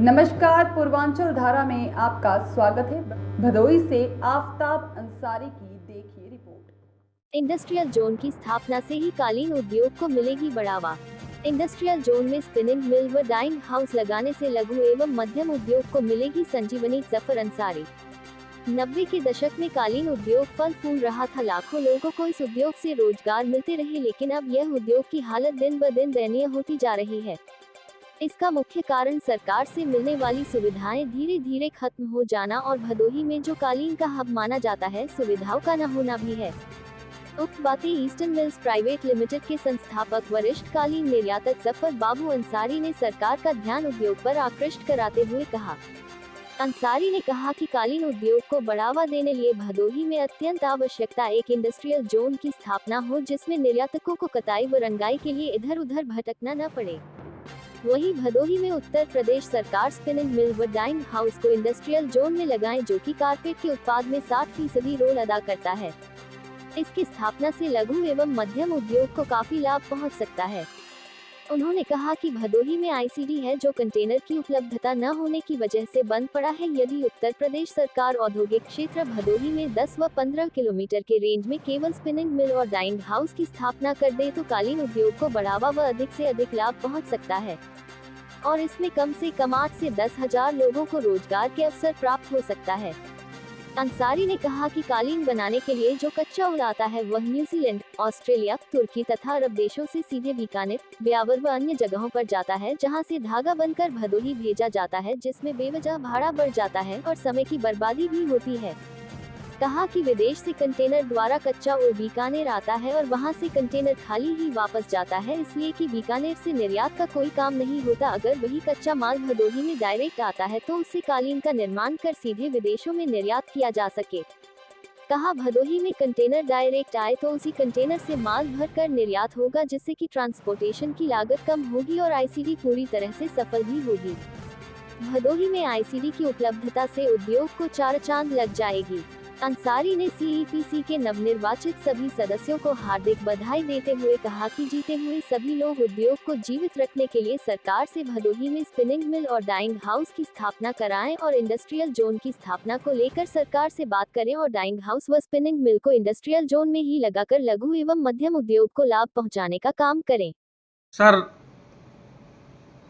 नमस्कार, पूर्वांचल धारा में आपका स्वागत है। भदोही से आफताब अंसारी की देखिए रिपोर्ट। इंडस्ट्रियल जोन की स्थापना से ही कालीन उद्योग को मिलेगी बढ़ावा। इंडस्ट्रियल जोन में स्पिनिंग मिल व डाइंग हाउस लगाने से लघु एवं मध्यम उद्योग को मिलेगी संजीवनी। जफर अंसारी। 90 के दशक में कालीन उद्योग फल फूल रहा था, लाखों लोगों को इस उद्योग से रोजगार मिलते रहे, लेकिन अब यह उद्योग की हालत दिन ब दिन दयनीय होती जा रही है। इसका मुख्य कारण सरकार से मिलने वाली सुविधाएं धीरे धीरे खत्म हो जाना और भदोही में जो कालीन का हब माना जाता है, सुविधाओं का न होना भी है। उक्त बातें ईस्टर्न मिल्स प्राइवेट लिमिटेड के संस्थापक वरिष्ठ कालीन निर्यातक जफर बाबू अंसारी ने सरकार का ध्यान उद्योग पर आकृष्ट कराते हुए कहा। अंसारी ने कहा कि कालीन उद्योग को बढ़ावा देने लिए भदोही में अत्यंत आवश्यकता एक इंडस्ट्रियल जोन की स्थापना हो, जिसमें निर्यातकों को कटाई व रंगाई के लिए इधर उधर भटकना न पड़े। वहीं भदोही में उत्तर प्रदेश सरकार स्पिनिंग मिल व डाइंग हाउस को इंडस्ट्रियल जोन में लगाएं, जो कि कारपेट के उत्पाद में 60% रोल अदा करता है। इसकी स्थापना से लघु एवं मध्यम उद्योग को काफी लाभ पहुंच सकता है। उन्होंने कहा कि भदोही में आईसीडी है, जो कंटेनर की उपलब्धता न होने की वजह से बंद पड़ा है। यदि उत्तर प्रदेश सरकार औद्योगिक क्षेत्र भदोही में 10 व 15 किलोमीटर के रेंज में केवल स्पिनिंग मिल और डाइंग हाउस की स्थापना कर दे तो कालीन उद्योग को बढ़ावा व अधिक से अधिक लाभ पहुंच सकता है और इसमें कम से कम 8 से 10 हजार लोगों को रोजगार के अवसर प्राप्त हो सकता है। अंसारी ने कहा कि कालीन बनाने के लिए जो कच्चा माल आता है वह न्यूजीलैंड, ऑस्ट्रेलिया, तुर्की तथा अरब देशों से सीधे बीकानेर, ब्यावर व अन्य जगहों पर जाता है, जहां से धागा बनकर भदोही भेजा जाता है, जिसमें बेवजह भाड़ा बढ़ जाता है और समय की बर्बादी भी होती है। कहा कि विदेश से कंटेनर द्वारा कच्चा माल बीकानेर आता है और वहां से कंटेनर खाली ही वापस जाता है, इसलिए कि बीकानेर से निर्यात का कोई काम नहीं होता। अगर वही कच्चा माल भदोही में डायरेक्ट आता है तो उससे कालीन का निर्माण कर सीधे विदेशों में निर्यात किया जा सके। कहा भदोही में कंटेनर डायरेक्ट आए तो उसी कंटेनर से माल भर कर निर्यात होगा, जिससे कि ट्रांसपोर्टेशन की लागत कम होगी और आईसीडी पूरी तरह से सफल भी होगी। भदोही में आईसीडी की उपलब्धता से उद्योग को चार चांद लग जाएगी। अंसारी ने सीईपीसी के नवनिर्वाचित सभी सदस्यों को हार्दिक बधाई देते हुए कहा कि जीते हुए सभी लोग उद्योग को जीवित रखने के लिए सरकार से भदोही में स्पिनिंग मिल और डाइंग हाउस की स्थापना कराएं और इंडस्ट्रियल जोन की स्थापना को लेकर सरकार से बात करें और डाइंग हाउस व स्पिनिंग मिल को इंडस्ट्रियल जोन में ही लगाकर लघु एवं मध्यम उद्योग को लाभ पहुँचाने का काम करें। सर,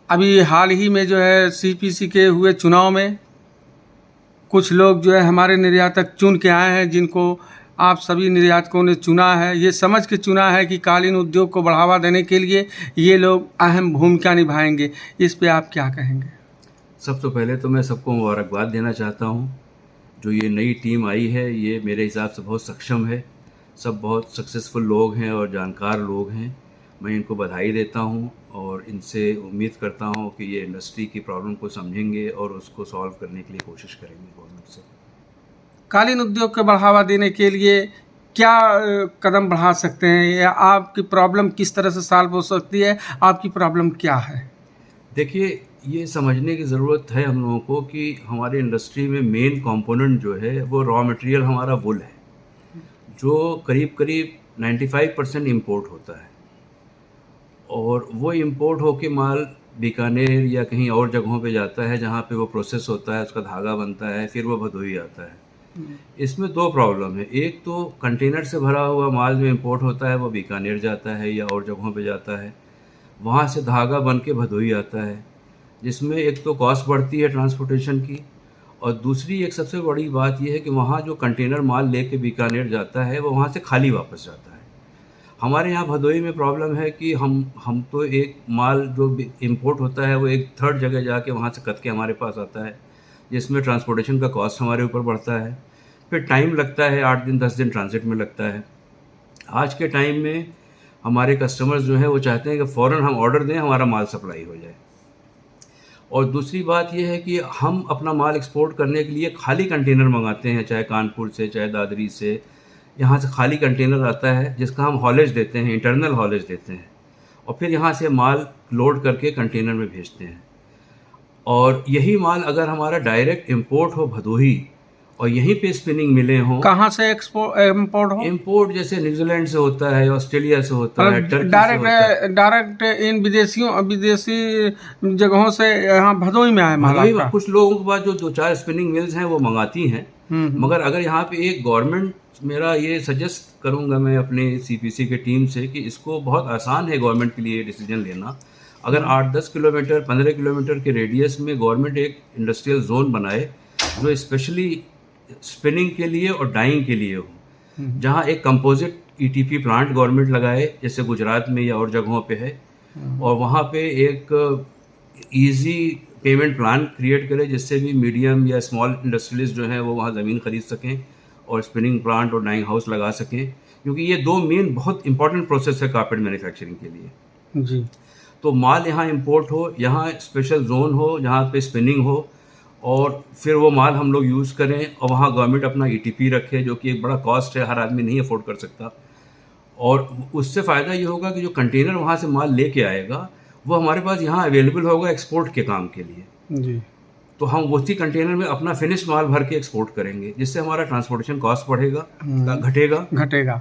अभी हाल ही में जो है सीपीसी के हुए चुनाव में कुछ लोग जो है हमारे निर्यातक चुन के आए हैं, जिनको आप सभी निर्यातकों ने चुना है, ये समझ के चुना है कि कालीन उद्योग को बढ़ावा देने के लिए ये लोग अहम भूमिका निभाएंगे। इस पे आप क्या कहेंगे? सबसे पहले तो मैं सबको मुबारकबाद देना चाहता हूँ। जो ये नई टीम आई है ये मेरे हिसाब से बहुत सक्षम है, सब बहुत सक्सेसफुल लोग हैं और जानकार लोग हैं। मैं इनको बधाई देता हूँ और इनसे उम्मीद करता हूँ कि ये इंडस्ट्री की प्रॉब्लम को समझेंगे और उसको सॉल्व करने के लिए कोशिश करेंगे गवर्नमेंट से। कालीन उद्योग को बढ़ावा देने के लिए क्या कदम बढ़ा सकते हैं, या आपकी प्रॉब्लम किस तरह से सॉल्व हो सकती है? आपकी प्रॉब्लम क्या है? देखिए, ये समझने की ज़रूरत है हम लोगों को कि हमारे इंडस्ट्री में मेन कंपोनेंट जो है वो रॉ मटेरियल हमारा वुल है, जो करीब करीब 95% इम्पोर्ट होता है और वो इम्पोर्ट होके माल बीकानेर या कहीं और जगहों पे जाता है जहाँ पे वो प्रोसेस होता है, उसका धागा बनता है, फिर वो भदोही आता है। इसमें दो प्रॉब्लम है। एक तो कंटेनर से भरा हुआ माल जो इम्पोर्ट होता है वो बीकानेर जाता है या और जगहों पे जाता है, वहाँ से धागा बन के भदोही आता है, जिसमें एक तो कॉस्ट बढ़ती है ट्रांसपोर्टेशन की, और दूसरी एक सबसे बड़ी बात यह है कि वहाँ जो कंटेनर माल लेके बीकानेर जाता है वो वहाँ से खाली वापस जाता है। हमारे यहाँ भदोही में प्रॉब्लम है कि हम तो एक माल जो इंपोर्ट होता है वो एक थर्ड जगह जाके वहाँ से कट के हमारे पास आता है, जिसमें ट्रांसपोर्टेशन का कॉस्ट हमारे ऊपर बढ़ता है, फिर टाइम लगता है, 8 दिन 10 दिन ट्रांजिट में लगता है। आज के टाइम में हमारे कस्टमर्स जो है वो चाहते हैं कि फ़ौरन हम ऑर्डर दें, हमारा माल सप्लाई हो जाए। और दूसरी बात यह है कि हम अपना माल एक्सपोर्ट करने के लिए खाली कंटेनर मंगाते हैं, चाहे कानपुर से चाहे दादरी से, यहाँ से खाली कंटेनर आता है जिसका हम हॉलेज देते हैं, इंटरनल हॉलेज देते हैं, और फिर यहाँ से माल लोड करके कंटेनर में भेजते हैं। और यही माल अगर हमारा डायरेक्ट इंपोर्ट हो भदोही और यहीं पे स्पिनिंग मिले हों। कहाँ से इम्पोर्ट हो? इंपोर्ट जैसे न्यूजीलैंड से होता है, ऑस्ट्रेलिया से होता है, टर्की से होता है। डायरेक्ट इन विदेशी जगहों से यहाँ भदोई में आए माल आपका? कुछ लोगों के पास जो 2-4 स्पिनिंग मिल्स हैं वो मंगाती हैं, मगर अगर यहाँ पे एक गवर्नमेंट, मेरा ये सजेस्ट करूँगा मैं अपने CPC के टीम से कि इसको बहुत आसान है गवर्नमेंट के लिए डिसीजन लेना। अगर 8-10 किलोमीटर 15 किलोमीटर के रेडियस में गवर्नमेंट एक इंडस्ट्रियल जोन बनाए जो स्पेशली स्पिनिंग के लिए और डाइंग के लिए हो, जहाँ एक कंपोजिट ETP प्लांट गवर्नमेंट लगाए जैसे गुजरात में या और जगहों पे है, और वहाँ पे एक इजी पेमेंट प्लान क्रिएट करे जिससे भी मीडियम या स्मॉल इंडस्ट्रियलिस्ट जो हैं वो वहाँ ज़मीन खरीद सकें और स्पिनिंग प्लांट और डाइंग हाउस लगा सकें, क्योंकि ये 2 मेन बहुत इंपॉर्टेंट प्रोसेस है कारपेट मैन्युफैक्चरिंग के लिए। जी। तो माल यहाँ इंपोर्ट हो, यहाँ स्पेशल जोन हो जहाँ पे स्पिनिंग हो, और फिर वो माल हम लोग यूज़ करें, और वहाँ गवर्नमेंट अपना ETP रखे जो कि एक बड़ा कॉस्ट है, हर आदमी नहीं अफोर्ड कर सकता। और उससे फ़ायदा ये होगा कि जो कंटेनर वहाँ से माल लेके आएगा वो हमारे पास यहाँ अवेलेबल होगा एक्सपोर्ट के काम के लिए। जी। तो हम उसी कंटेनर में अपना फिनिश माल भर के एक्सपोर्ट करेंगे, जिससे हमारा ट्रांसपोर्टेशन कॉस्ट बढ़ेगा, घटेगा।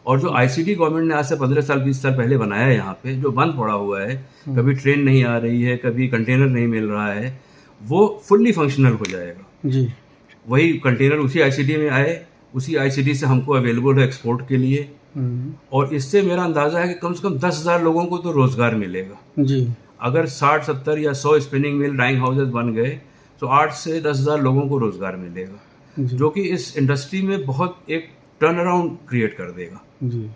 और जो ICD गवर्नमेंट ने आज से 15 साल 20 साल पहले बनाया है यहाँ पे, जो बंद पड़ा हुआ है, कभी ट्रेन नहीं आ रही है, कभी कंटेनर नहीं मिल रहा है, वो फुल्ली फंक्शनल हो जाएगा। जी। वही कंटेनर उसी ICD में आए, उसी ICD से हमको अवेलेबल है एक्सपोर्ट के लिए, और इससे मेरा अंदाज़ा है कि कम से कम 10,000 लोगों को तो रोज़गार मिलेगा। जी। अगर 60-70 या 100 स्पिनिंग मिल डाइंग हाउसेज बन गए तो 8 से 10,000 लोगों को रोज़गार मिलेगा, जो कि इस इंडस्ट्री में बहुत एक टर्न अराउंड क्रिएट कर देगा। जी।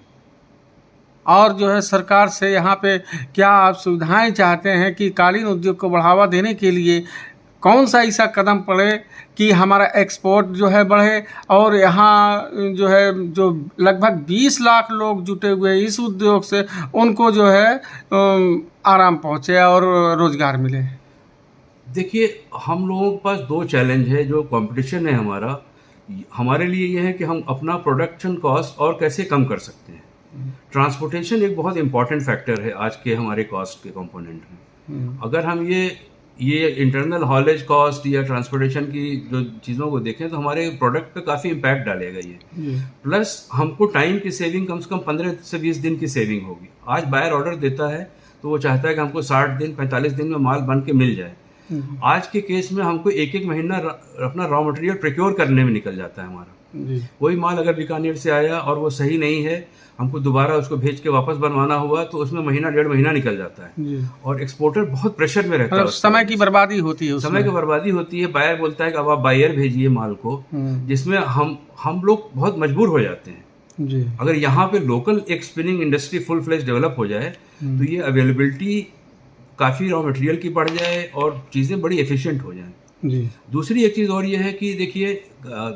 और जो है सरकार से यहाँ पे क्या आप सुविधाएं चाहते हैं कि कालीन उद्योग को बढ़ावा देने के लिए कौन सा ऐसा कदम पड़े कि हमारा एक्सपोर्ट जो है बढ़े, और यहाँ जो है जो लगभग 20 लाख लोग जुटे हुए हैं इस उद्योग से, उनको जो है आराम पहुँचे और रोज़गार मिले? देखिए, हम लोगों के पास 2 चैलेंज है। जो कंपटीशन है हमारे लिए ये है कि हम अपना प्रोडक्शन कॉस्ट और कैसे कम कर सकते हैं। ट्रांसपोर्टेशन एक बहुत इंपॉर्टेंट फैक्टर है आज के हमारे कॉस्ट के कंपोनेंट में। अगर हम ये इंटरनल हॉलेज कॉस्ट या ट्रांसपोर्टेशन की जो चीज़ों को देखें तो हमारे प्रोडक्ट पे काफ़ी इम्पैक्ट डालेगा ये। प्लस हमको टाइम की सेविंग कम से कम 15 से 20 दिन की सेविंग होगी। आज बायर ऑर्डर देता है तो वो चाहता है कि हमको 60 दिन 45 दिन में माल बन के मिल जाए। आज के केस में हमको एक महीना अपना रॉ मटेरियल प्रोक्योर करने में निकल जाता है हमारा। वही माल अगर बीकानेर से आया और वो सही नहीं है, हमको दोबारा उसको भेज के वापस बनवाना हुआ तो उसमें महीना 1.5 महीना निकल जाता है। और एक्सपोर्टर बहुत प्रेशर में रहता है, समय की बर्बादी होती है। समय की बर्बादी होती है। बायर बोलता है कि अब आप बायर भेजिए माल को, जिसमें हम लोग बहुत मजबूर हो जाते हैं। जी। अगर यहाँ पे लोकल एक spinning industry full fledge develop हो जाए तो ये अवेलेबिलिटी काफ़ी रॉ मटेरियल की बढ़ जाए और चीज़ें बड़ी एफिशिएंट हो जाएं। जी। दूसरी एक चीज़ और ये है कि देखिए,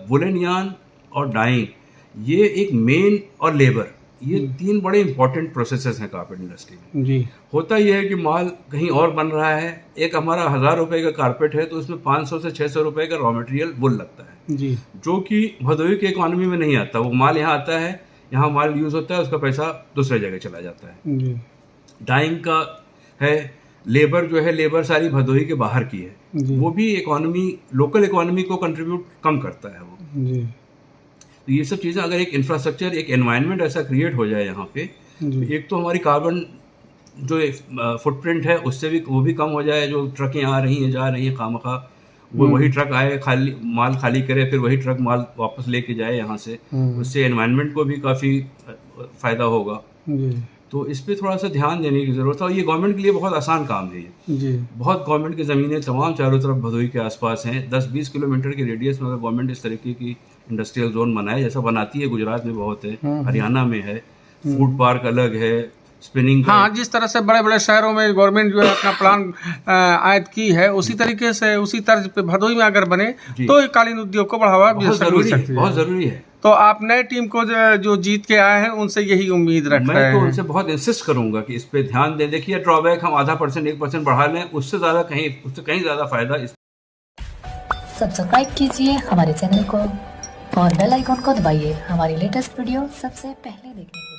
वुलन यार्न और डाइंग, ये एक मेन और लेबर, ये 3 बड़े इंपॉर्टेंट प्रोसेसेस हैं कारपेट इंडस्ट्री में। जी। होता यह है कि माल कहीं और बन रहा है, एक हमारा 1000 रुपये का कारपेट है तो उसमें 500 से 600 रुपये का रॉ मटेरियल वुल लगता है। जी। जो कि भदोही के इकोनॉमी में नहीं आता। वो माल यहाँ आता है, यहाँ माल यूज़ होता है, उसका पैसा दूसरे जगह चला जाता है। जी। डाइंग का है, लेबर जो है, लेबर सारी भदोही के बाहर की है, वो भी इकोनॉमी, लोकल इकोनॉमी को कंट्रीब्यूट कम करता है वो। जी। तो ये सब चीज़ें अगर एक इंफ्रास्ट्रक्चर, एक एनवायरनमेंट ऐसा क्रिएट हो जाए यहाँ पे, तो एक तो हमारी कार्बन जो फुटप्रिंट है उससे भी वो भी कम हो जाए। जो ट्रकें आ रही हैं जा रही हैं खामखा, वो वही ट्रक आए, खाली माल खाली करे, फिर वही ट्रक माल वापस लेके जाए यहाँ से, उससे एनवायरनमेंट को भी काफ़ी फ़ायदा होगा। तो इस पर थोड़ा सा ध्यान देने की ज़रूरत है। और ये गवर्नमेंट के लिए बहुत आसान काम है ये। जी। बहुत गवर्नमेंट की ज़मीनें तमाम चारों तरफ भदोही के आसपास हैं। 10-20 किलोमीटर के रेडियस में अगर गवर्नमेंट इस तरीके की इंडस्ट्रियल जोन बनाए, जैसा बनाती है, गुजरात में बहुत है, हरियाणा में है, फूड पार्क अलग है, स्पिनिंग। हाँ, जिस तरह से बड़े बड़े शहरों में गवर्नमेंट जो है अपना प्लान आयत की है, उसी तरीके से उसी तर्ज पे भदोही में अगर बने तो कालीन उद्योग को बढ़ावा बहुत ज़रूरी है। तो आप नए टीम को जो जीत के आए हैं उनसे यही उम्मीद रख रहे हैं। मैं तो उनसे बहुत इंसिस्ट करूंगा कि इस पे ध्यान दें। देखिए, ड्रॉबैक हम 0.5% 1% बढ़ा लें, उससे कहीं ज़्यादा फायदा। सब्सक्राइब कीजिए हमारे चैनल को और बेल आइकॉन को दबाइए हमारी लेटेस्ट वीडियो सबसे पहले देखने के लिए।